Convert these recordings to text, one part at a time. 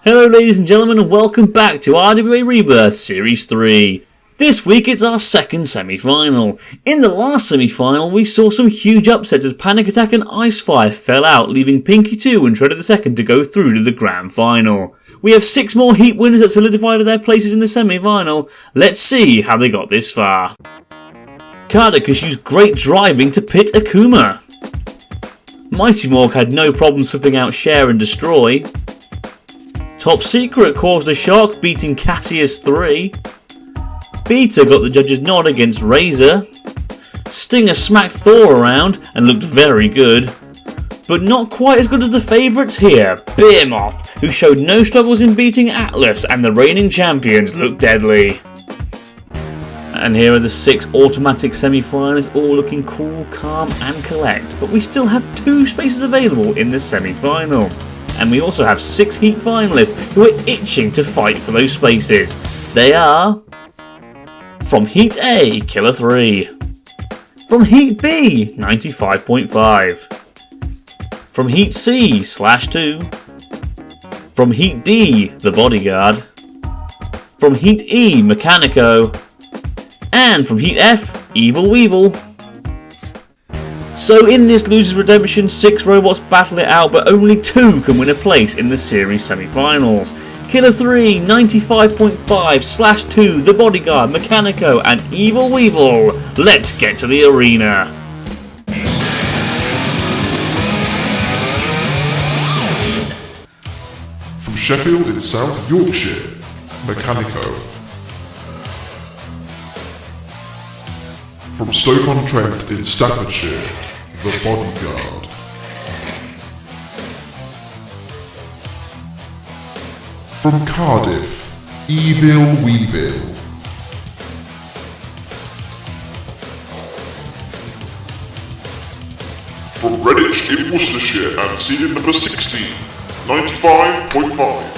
Hello ladies and gentlemen and welcome back to RWA Rebirth Series 3. This week it's our second semi-final. In the last semi-final we saw some huge upsets as Panic Attack and Icefire fell out, leaving Pinky 2 and Shredder 2 to go through to the grand final. We have 6 more heat winners that solidified their places in the semi-final. Let's see how they got this far. Cardicus used great driving to pit Akuma. Mighty Mork had no problems flipping out Share and Destroy. Top Secret caused a shock, beating Cassius 3. Beta got the judge's nod against Razor. Stinger smacked Thor around and looked very good. But not quite as good as the favourites here, Bearmoth, who showed no struggles in beating Atlas, and the reigning champions looked deadly. And here are the 6 automatic semi-finalists, all looking cool, calm and collect. But we still have 2 spaces available in the semi-final. And we also have 6 heat finalists who are itching to fight for those spaces. They are... from Heat A, Killer 3. From Heat B, 95.5. From Heat C, /2. From Heat D, the Bodyguard. From Heat E, Mechanico. And from Heat F, Evil Weevil. So in this Loser's Redemption, 6 robots battle it out, but only 2 can win a place in the series semi-finals. Killer 3, 95.5, /2, the Bodyguard, Mechanico and Evil Weevil. Let's get to the arena. From Sheffield in South Yorkshire, Mechanico. From Stoke-on-Trent in Staffordshire, the Bodyguard. From Cardiff, Evil Weevil. From Redditch in Worcestershire and seeded number 16, 95.5.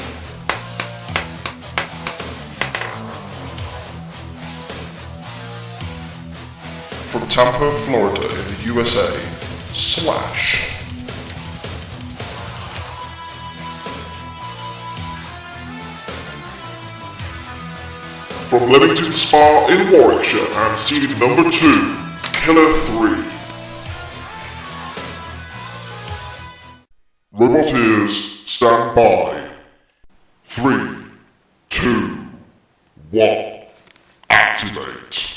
From Tampa, Florida in the USA, Slash. From Leamington Spa in Warwickshire and seeded number 2, Killer 3. Roboteers, stand by. 3, 2, 1, activate.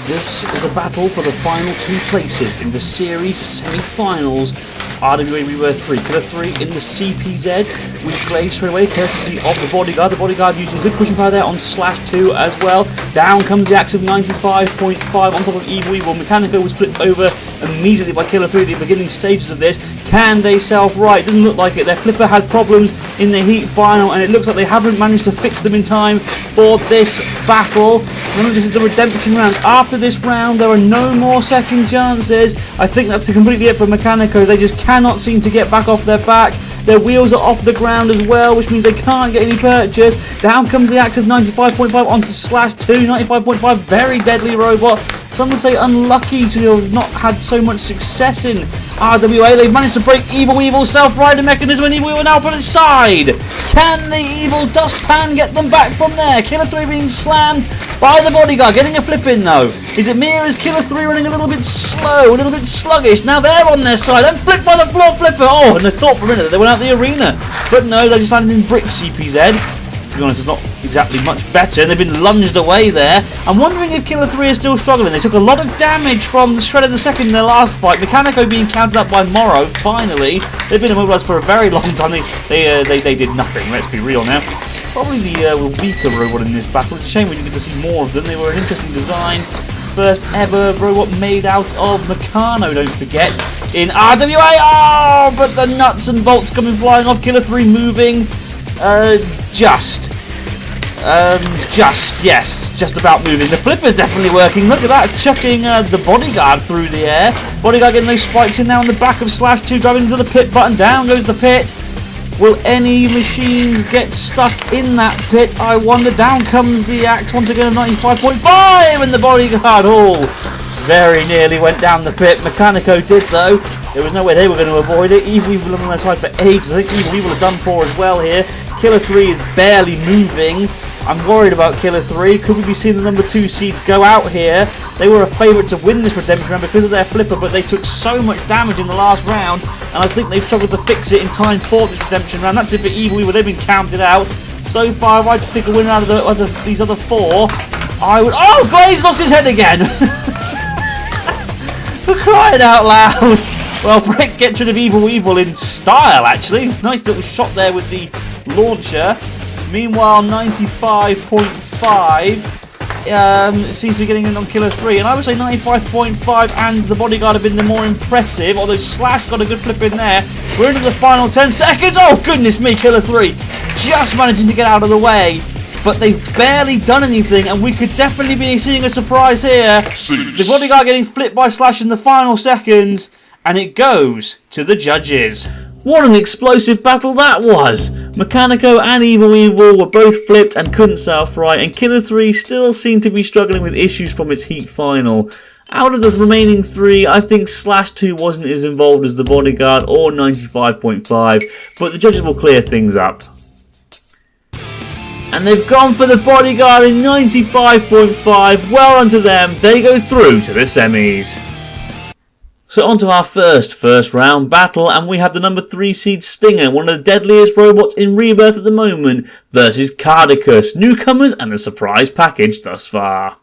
This is the battle for the final 2 places in the series semi-finals. RWA Rebirth 3, Killer 3 in the CPZ. We play straight away courtesy of the Bodyguard. The Bodyguard using good pushing power there on /2 as well. Down comes the axe of 95.5 on top of Evil Weevil. Mechanico was flipped over immediately by Killer 3 at the beginning stages of this. Can they self-right? Doesn't look like it. Their flipper had problems in the heat final and it looks like they haven't managed to fix them in time for this battle. Remember, this is the redemption round. After this round there are no more second chances. I think that's completely it for Mechanico. They just cannot seem to get back off their back. Their wheels are off the ground as well, which means they can't get any purchase. Down comes the axe of 95.5 onto /2, 95.5, very deadly robot. Some would say unlucky to have not had so much success in RWA. They've managed to break Evil Weevil's self-rider mechanism and Evil Weevil now put it aside. Can the Evil Dustpan get them back from there? Killer 3 being slammed by the Bodyguard, getting a flip in though. Is it me or is Killer 3 running a little bit slow, a little bit sluggish? Now they're on their side and flipped by the floor flipper. Oh, and I thought for a minute that they went out the arena. But no, they just landed in brick CPZ. To be honest, it's not exactly much better. They've been lunged away there. I'm wondering if Killer 3 is still struggling. They took a lot of damage from Shredder 2 in their last fight. Mechanico being countered up by Morrow, finally. They've been immobilized for a very long time. They did nothing, let's be real now. Probably the weaker robot in this battle. It's a shame we didn't get to see more of them. They were an interesting design. First ever robot made out of Meccano, don't forget, in RWA. Oh, but the nuts and bolts coming flying off. Killer 3 moving just about moving. The flipper's definitely working. Look at that, chucking the Bodyguard through the air. Bodyguard getting those spikes in now on the back of /2, driving to the pit button. Down goes the pit. Will any machines get stuck in that pit? I wonder. Down comes the axe once again of 95.5 and the Bodyguard. Oh, very nearly went down the pit. Mechanico did though. There was no way they were going to avoid it. Evil Weevil on their side for ages. I think Evil Weevil are done for as well here. Killer 3 is barely moving. I'm worried about Killer 3. Could we be seeing the number 2 seeds go out here? They were a favourite to win this redemption round because of their flipper, but they took so much damage in the last round, and I think they've struggled to fix it in time for this redemption round. That's it for Evil Evil. They've been counted out. So far, if I had to pick a winner out of these other 4, I would... Oh, Glaze lost his head again! For crying out loud! Well, Brick gets rid of Evil Evil in style, actually. Nice little shot there with the launcher. Meanwhile, 95.5 seems to be getting in on Killer 3. And I would say 95.5 and the Bodyguard have been the more impressive, although Slash got a good flip in there. We're into the final 10 seconds. Oh, goodness me, Killer 3 just managing to get out of the way. But they've barely done anything, and we could definitely be seeing a surprise here. The Bodyguard getting flipped by Slash in the final seconds, and it goes to the judges. What an explosive battle that was! Mechanico and Evil Evil were both flipped and couldn't self-right, and Killer 3 still seemed to be struggling with issues from its heat final. Out of the remaining 3, I think Slash 2 wasn't as involved as the Bodyguard or 95.5, but the judges will clear things up. And they've gone for the Bodyguard in 95.5, well unto them, they go through to the semis. So on to our first round battle, and we have the number 3 seed Stinger, one of the deadliest robots in Rebirth at the moment, versus Cardicus, newcomers and a surprise package thus far.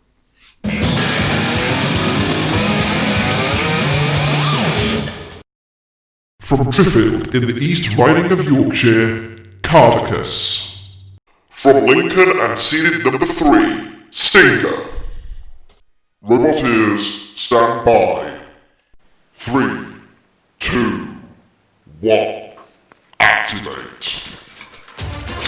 From Driffield in the East Riding of Yorkshire, Cardicus. From Lincoln and seeded number 3, Stinger. Robot ears, stand by. 3, 2, 1, activate.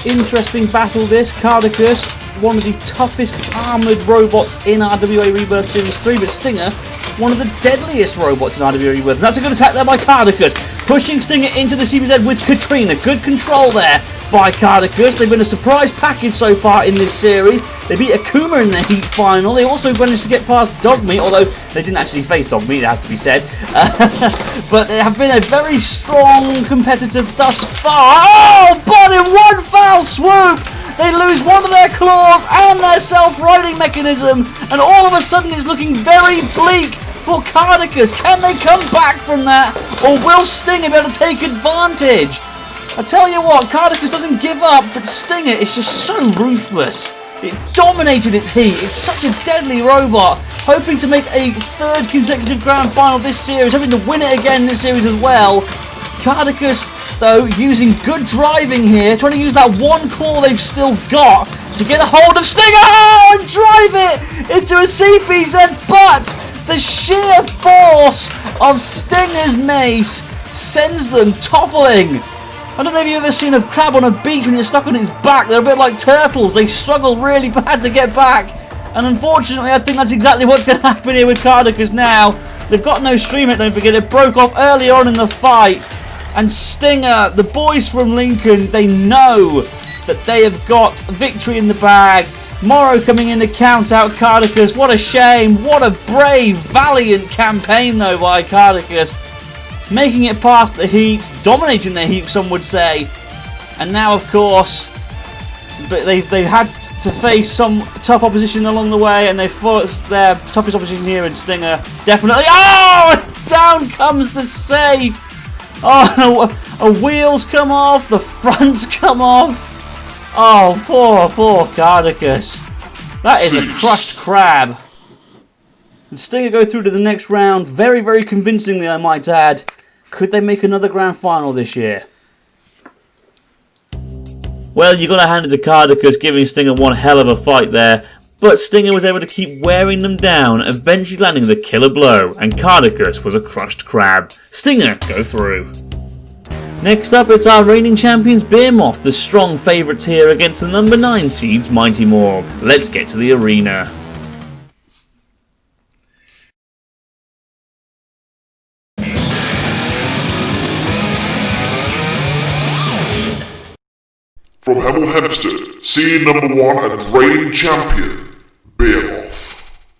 Interesting battle this. Cardicus, one of the toughest armoured robots in RWA Rebirth Series 3, but Stinger, one of the deadliest robots in RWA Rebirth. And that's a good attack there by Cardicus, pushing Stinger into the CBZ with Katrina. Good control there by Cardicus. They've been a surprise package so far in this series. They beat Akuma in the heat final. They also managed to get past Dogmeat, although they didn't actually face Dogmeat, it has to be said. But they have been a very strong competitor thus far. Oh, but in one foul swoop, they lose one of their claws and their self-riding mechanism, and all of a sudden it's looking very bleak for Cardicus. Can they come back from that, or will Stinger be able to take advantage? I tell you what, Cardicus doesn't give up, but Stinger is just so ruthless. It dominated its heat. It's such a deadly robot. Hoping to make a 3rd consecutive grand final this series, hoping to win it again this series as well. Cardicus, though, using good driving here, trying to use that one claw they've still got to get a hold of Stinger and drive it into a CPZ, but the sheer force of Stinger's mace sends them toppling. I don't know if you've ever seen a crab on a beach when you're stuck on its back. They're a bit like turtles. They struggle really bad to get back. And unfortunately, I think that's exactly what's going to happen here with Cardicus now. They've got no stream it, don't forget. It broke off early on in the fight. And Stinger, the boys from Lincoln, they know that they have got victory in the bag. Morrow coming in to count out Cardicus. What a shame. What a brave, valiant campaign, though, by Cardicus. Making it past the heats, dominating the heat, some would say. And now, of course, but they've had to face some tough opposition along the way, and they've fought their toughest opposition here in Stinger. Definitely. Oh! Down comes the safe. Oh, wheels come off, the fronts come off. Oh, poor Cardicus. That is a crushed crab. And Stinger go through to the next round very, very convincingly, I might add. Could they make another grand final this year? Well, you've got to hand it to Cardicus, giving Stinger one hell of a fight there. But Stinger was able to keep wearing them down, eventually landing the killer blow, and Cardicus was a crushed crab. Stinger go through. Next up, it's our reigning champions Bearmoth, the strong favourites here against the number 9 seeds Mighty Mork. Let's get to the arena. From Hemel Hempstead, seed number 1 and reigning champion, Behemoth.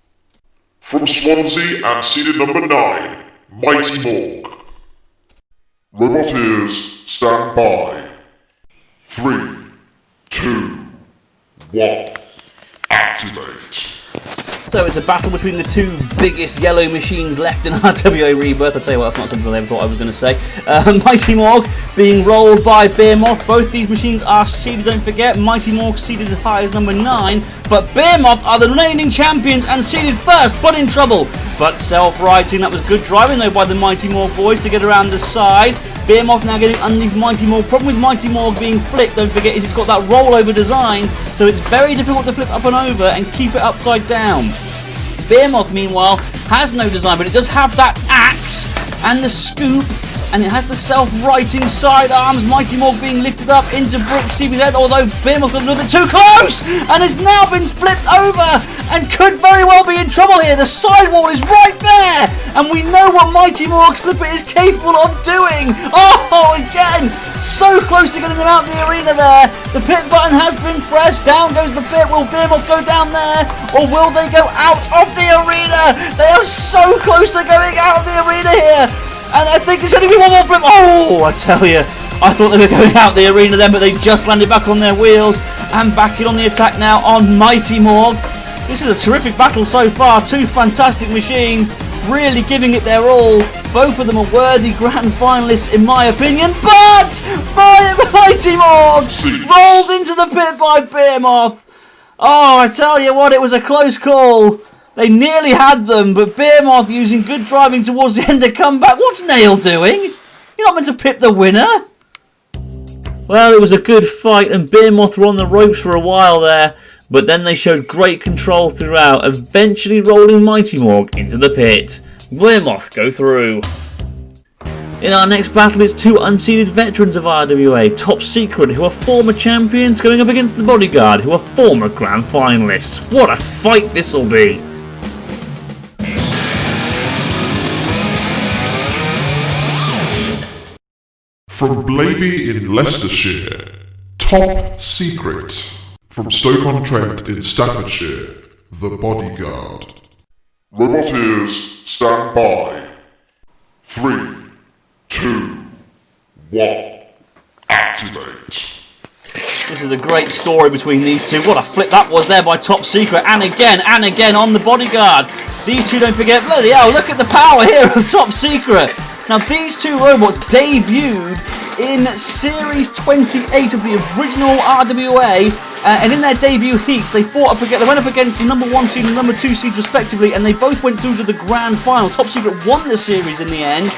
From Swansea and seeded number 9, Mighty Mork. Robot ears, stand by. 3, 2, 1, activate. So it's a battle between the two biggest yellow machines left in RWA Rebirth. I tell you what, that's not something I ever thought I was going to say. Mighty Mork being rolled by Bearmoth. Both these machines are seeded, don't forget. Mighty Mork seeded as high as number 9. But Bearmoth are the reigning champions and seeded first, but in trouble. But self-righting, that was good driving though by the Mighty Mork boys to get around the side. Bearmoth now getting underneath Mighty Mork. Problem with Mighty Mork being flipped, don't forget, is it's got that rollover design, so it's very difficult to flip up and over and keep it upside down. Bearmoth, meanwhile, has no design, but it does have that axe and the scoop, and it has the self-righting sidearms. Mighty Mork being lifted up into Brick CBZ, although Bearmoth got a little bit too close, and has now been flipped over, and could very well be in trouble here. The sidewall is right there, and we know what Mighty Mork's flipper is capable of doing. Oh, again, so close to getting them out of the arena there. The pit button has been pressed. Down goes the pit. Will Bearmoth go down there, or will they go out of the arena? They are so close to going out of the arena here. And I think it's going to be one more flip. Oh, I tell you, I thought they were going out the arena then, but they just landed back on their wheels and back in on the attack now on Mighty Mork. This is a terrific battle so far. Two fantastic machines really giving it their all. Both of them are worthy grand finalists in my opinion, but Mighty Mork rolled into the pit by Bearmoth. Oh, I tell you what, it was a close call. They nearly had them, but Bearmoth using good driving towards the end to come back. What's Nail doing? You're not meant to pit the winner. Well, it was a good fight, and Bearmoth were on the ropes for a while there, but then they showed great control throughout, eventually rolling Mighty Mork into the pit. Bearmoth go through. In our next battle is two unseeded veterans of RWA, Top Secret, who are former champions, going up against the Bodyguard, who are former grand finalists. What a fight this'll be! From Blaby in Leicestershire, Top Secret. From Stoke-on-Trent in Staffordshire, the Bodyguard. Roboteers, stand by. 3, 2, 1, activate. This is a great story between these two. What a flip that was there by Top Secret, and again on the Bodyguard. These two, don't forget, bloody hell, look at the power here of Top Secret. Now these two robots debuted in Series 28 of the original RWA, and in their debut heats they went up against the number 1 seed and number 2 seeds respectively, and they both went through to the grand final. Top Secret won the series in the end,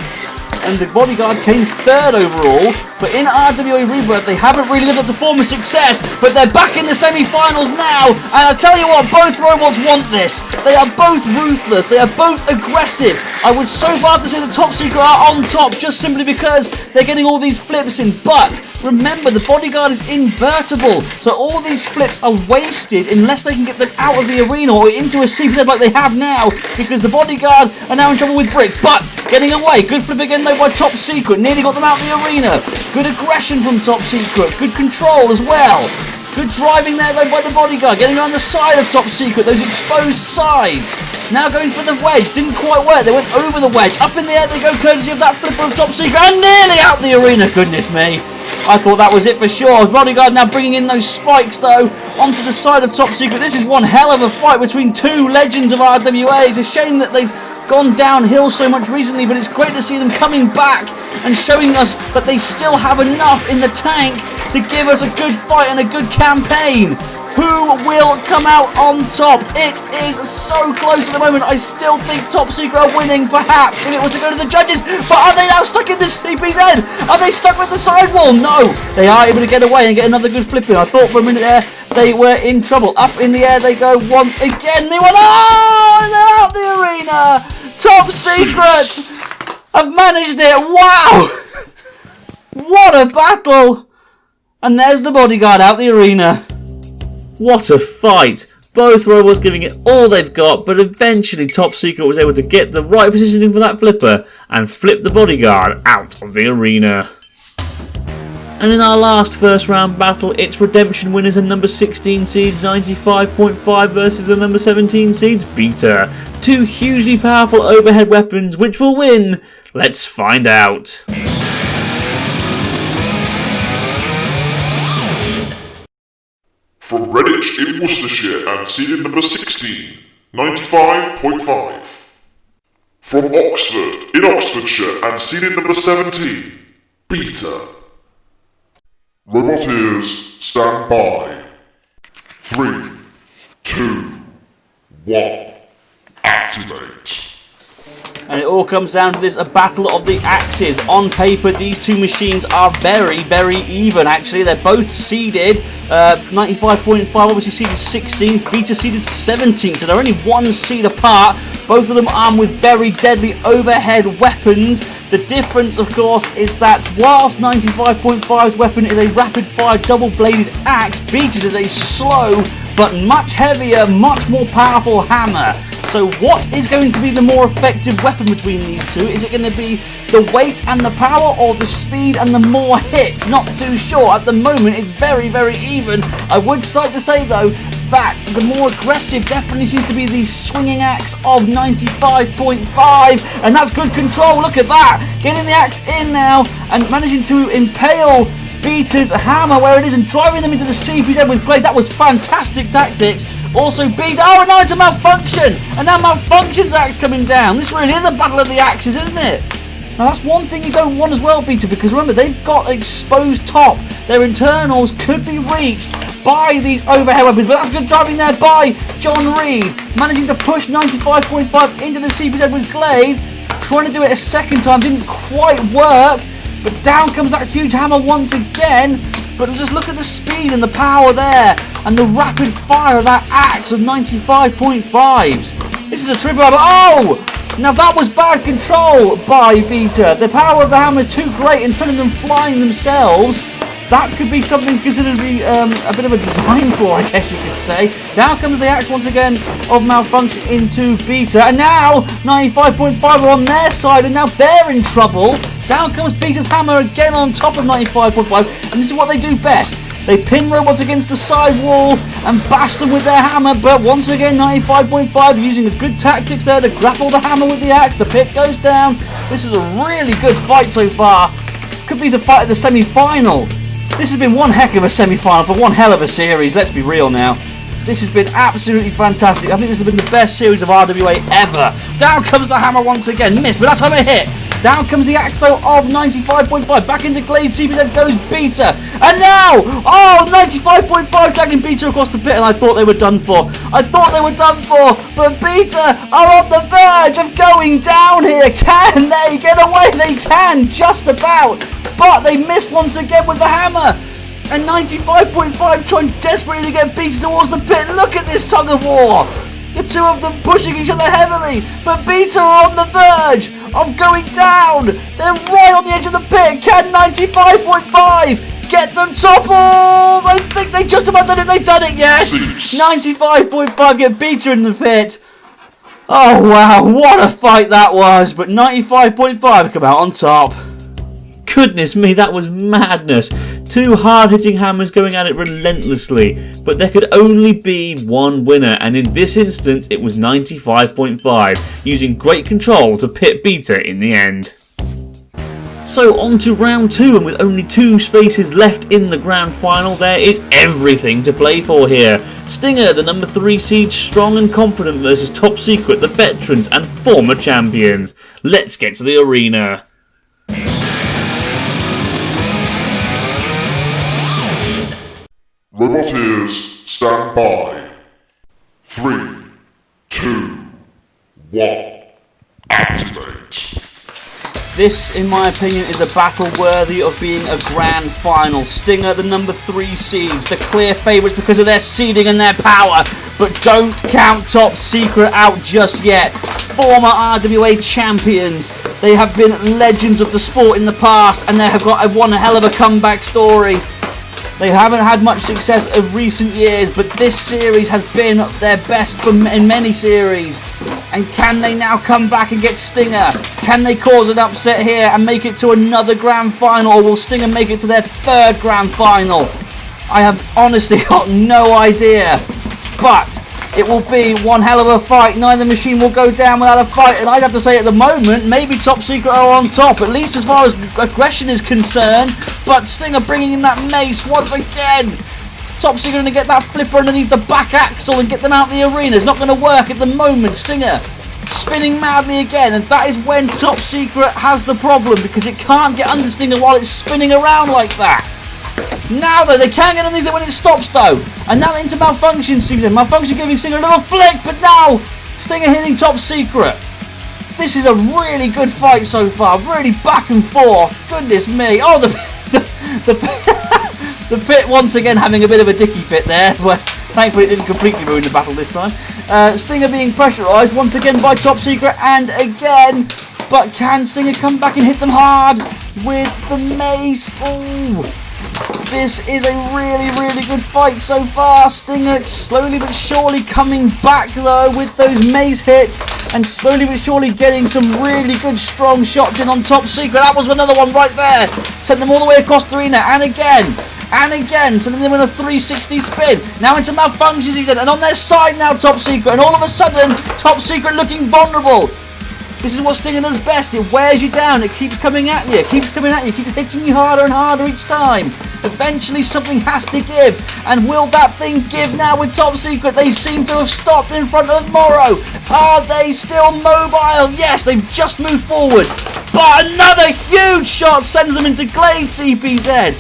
and the Bodyguard came 3rd overall. But in RWA Rebirth, they haven't really lived up to former success, but they're back in the semi-finals now, and I tell you what, both robots want this. They are both ruthless, they are both aggressive. I would so far have to say the Top Secret are on top, just simply because they're getting all these flips in, but remember, the Bodyguard is invertible, so all these flips are wasted unless they can get them out of the arena or into a CPZ like they have now, because the Bodyguard are now in trouble with Brick, but getting away. Good flip again though by Top Secret, nearly got them out of the arena. Good aggression from Top Secret, good control as well. Good driving there though by the Bodyguard, getting around the side of Top Secret, those exposed sides. Now going for the wedge, didn't quite work, they went over the wedge. Up in the air they go, courtesy of that flipper of Top Secret, and nearly out the arena, goodness me. I thought that was it for sure. Bodyguard now bringing in those spikes though, onto the side of Top Secret. This is one hell of a fight between two legends of RWA. It's a shame that they've gone downhill so much recently, but it's great to see them coming back and showing us that they still have enough in the tank to give us a good fight and a good campaign. Who will come out on top? It is so close at the moment. I still think Top Secret are winning, perhaps, if it was to go to the judges. But are they now stuck in this CPZ? Are they stuck with the sidewall? No. They are able to get away and get another good flip in. I thought for a minute there they were in trouble. Up in the air they go once again. They went, oh, and they're out the arena. Top Secret have managed it. Wow. What a battle. And there's the Bodyguard out the arena. What a fight! Both robots giving it all they've got, but eventually Top Secret was able to get the right positioning for that flipper and flip the Bodyguard out of the arena. And in our last first round battle, it's redemption winners and number 16 seeds 95.5 versus the number 17 seeds Beta. Two hugely powerful overhead weapons, which will win? Let's find out. From Redditch in Worcestershire and seeded number 16, 95.5. From Oxford in Oxfordshire and seeded number 17, Beta. Robot ears, stand by. 3, 2, 1, activate. And it all comes down to this, a battle of the axes. On paper, these two machines are very, very even, actually. They're both seeded. 95.5 obviously seeded 16th, Beta seeded 17th, so they're only one seed apart. Both of them armed with very deadly overhead weapons. The difference, of course, is that whilst 95.5's weapon is a rapid-fire double-bladed axe, Beta's is a slow but much heavier, much more powerful hammer. So what is going to be the more effective weapon between these two? Is it going to be the weight and the power, or the speed and the more hit? Not too sure. At the moment, it's very, very even. I would like to say, though, that the more aggressive definitely seems to be the swinging axe of 95.5, and that's good control. Look at that. Getting the axe in now and managing to impale Beta's hammer where it is and driving them into the CPZ with Blade. That was fantastic tactics. Also Beta, and now it's a malfunction, and now Malfunction's axe coming down. This really is a battle of the axes, isn't it? Now that's one thing you don't want as well, Beta, because remember, they've got exposed top. Their internals could be reached by these overhead weapons, but that's good driving there by John Reed, managing to push 95.5 into the CPZ with Glade. Trying to do it a second time, didn't quite work, but down comes that huge hammer once again. But just look at the speed and the power there, and the rapid fire of that axe of 95.5s. This is a triple hammer. Oh! Now that was bad control by Beta. The power of the hammer is too great, and some of them flying themselves. That could be something considered to be a bit of a design flaw, I guess you could say. Down comes the axe once again of Malfunction into Beta, and now 95.5 are on their side, and now they're in trouble. Down comes Beta's hammer again on top of 95.5, and this is what they do best. They pin robots against the side wall and bash them with their hammer, but once again 95.5 using the good tactics there to grapple the hammer with the axe. The pit goes down. This is a really good fight so far. Could be the fight of the semi-final. This has been one heck of a semi-final for one hell of a series, let's be real now. This has been absolutely fantastic. I think this has been the best series of RWA ever. Down comes the hammer once again, missed, but that time it hit. Down comes the axe though of 95.5. Back into Glade, CPZ goes Beta. And now, 95.5 dragging Beta across the pit, and I thought they were done for. But Beta are on the verge of going down here. Can they get away? They can, just about. But they missed once again with the hammer. And 95.5 trying desperately to get Beta towards the pit. Look at this tug of war. The two of them pushing each other heavily, but Beta are on the verge of going down. They're right on the edge of the pit. Can 95.5 get them toppled? I think they just about done it. They've done it, yes. 95.5 get Beta in the pit. Oh wow, what a fight that was. But 95.5 come out on top. Goodness me, that was madness. Two hard-hitting hammers going at it relentlessly, but there could only be one winner, and in this instance it was 95.5, using great control to pit Beta in the end. So on to round 2, and with only 2 spaces left in the grand final, there is everything to play for here. Stinger, the number 3 seed, strong and confident versus Top Secret, the veterans and former champions. Let's get to the arena. Robot ears, stand by. 3, 2, 1, activate. This, in my opinion, is a battle worthy of being a grand final. Stinger, the number 3 seeds, the clear favourites because of their seeding and their power. But don't count Top Secret out just yet. Former RWA champions. They have been legends of the sport in the past, and they have got one hell of a comeback story. They haven't had much success of recent years, but this series has been their best in many series. And can they now come back and get Stinger? Can they cause an upset here and make it to another grand final, or will Stinger make it to their 3rd grand final? I have honestly got no idea, but it will be one hell of a fight. Neither machine will go down without a fight, and I'd have to say at the moment, maybe Top Secret are on top, at least as far as aggression is concerned, but Stinger bringing in that mace once again. Top Secret going to get that flipper underneath the back axle and get them out the arena. It's not going to work at the moment. Stinger spinning madly again, and that is when Top Secret has the problem, because it can't get under Stinger while it's spinning around like that. Now though, they can't get underneath it when it stops though, and now into Malfunction seems in. Malfunction giving Stinger a little flick, but now Stinger hitting Top Secret. This is a really good fight so far, really back and forth. Goodness me. Oh, the pit once again having a bit of a dicky fit there, but thankfully it didn't completely ruin the battle this time. Stinger being pressurised once again by Top Secret, and again, but can Stinger come back and hit them hard with the mace? Ooh. This is a really, really good fight so far. Stinger slowly but surely coming back though with those mace hits, and slowly but surely getting some really good strong shots in on Top Secret. That was another one right there. Sent them all the way across the arena, and again, sending them in a 360 spin. Now into Malfunctions, and on their side now Top Secret, and all of a sudden Top Secret looking vulnerable. This is what Stinger does best. It wears you down. It keeps coming at you. It keeps coming at you. It keeps hitting you harder and harder each time. Eventually something has to give. And will that thing give now with Top Secret? They seem to have stopped in front of Morrow. Are they still mobile? Yes, they've just moved forward. But another huge shot sends them into Glade CPZ.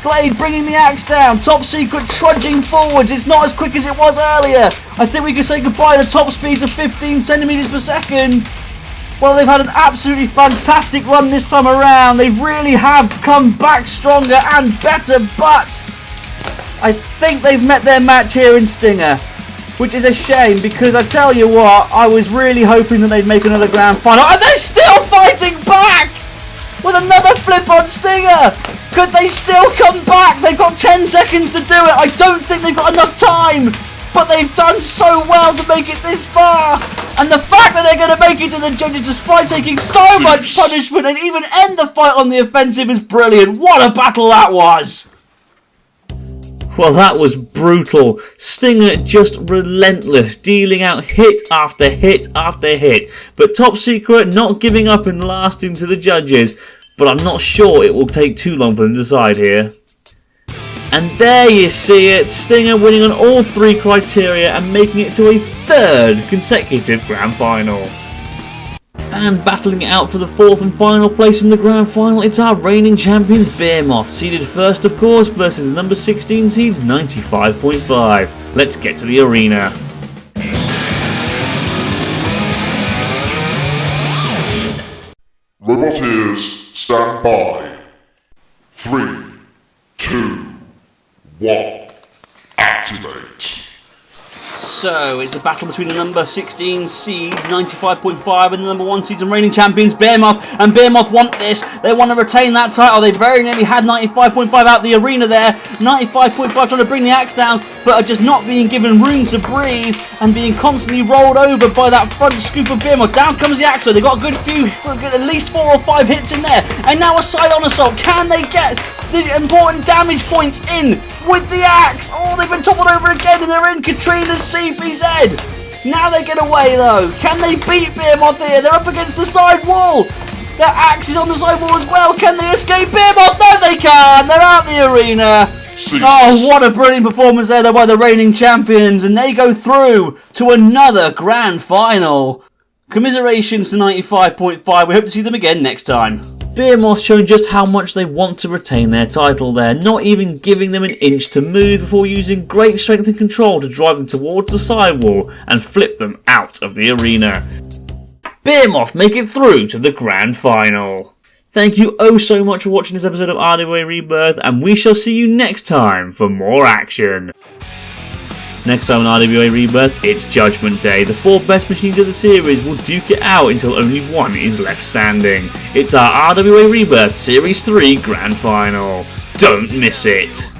Glade bringing the axe down. Top Secret trudging forwards. It's not as quick as it was earlier. I think we can say goodbye to top speeds of 15 centimeters per second. Well, they've had an absolutely fantastic run this time around. They really have come back stronger and better, but I think they've met their match here in Stinger, which is a shame, because I tell you what, I was really hoping that they'd make another grand final, and they're still fighting back with another flip on Stinger. Could they still come back? They've got 10 seconds to do it. I don't think they've got enough time, but they've done so well to make it this far. And the fact that they're going to make it to the judges despite taking so much punishment and even end the fight on the offensive is brilliant. What a battle that was! Well, that was brutal. Stinger just relentless, dealing out hit after hit after hit. But Top Secret not giving up and lasting to the judges. But I'm not sure it will take too long for them to decide here. And there you see it, Stinger winning on all three criteria and making it to a third consecutive grand final. And battling it out for the fourth and final place in the grand final, it's our reigning champions Bearmoth, seeded first of course, versus the number 16 seeds 95.5. Let's get to the arena. Roboteers, stand by. 3, 2, 1. Activate. So, it's a battle between the number 16 seeds, 95.5, and the number 1 seeds and reigning champions, Behemoth. And Bearmoth want this. They want to retain that title. They very nearly had 95.5 out the arena there. 95.5 trying to bring the axe down, but are just not being given room to breathe and being constantly rolled over by that front scoop of Bearmoth. Down comes the axe. So they've got a good few, at least 4 or 5 hits in there. And now a side-on assault. Can they get the important damage points in with the axe? Oh, they've been toppled over again, and they're in Katrina's CPZ. Now they get away though. Can they beat Bearmoth here? They're up against the side wall. Their axe is on the side wall as well. Can they escape Bearmoth? No, they can't. They're out the arena. Oh, what a brilliant performance there though by the reigning champions, and they go through to another grand final. Commiserations to 95.5. We hope to see them again next time. Bearmoth showing just how much they want to retain their title there, not even giving them an inch to move before using great strength and control to drive them towards the sidewall and flip them out of the arena. Bearmoth make it through to the grand final. Thank you oh so much for watching this episode of RWA Rebirth, and we shall see you next time for more action. Next time on RWA Rebirth, it's Judgment Day. The 4 best machines of the series will duke it out until only one is left standing. It's our RWA Rebirth Series 3 Grand Final. Don't miss it!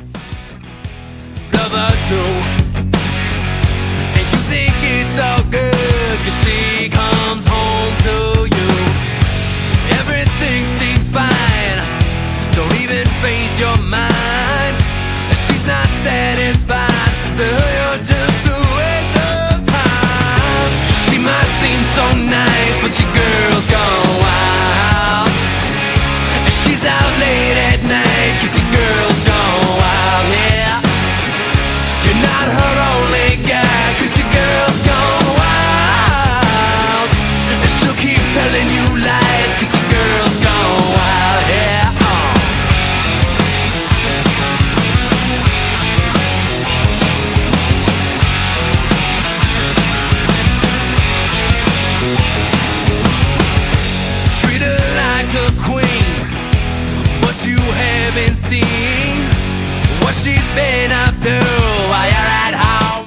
she's been up to.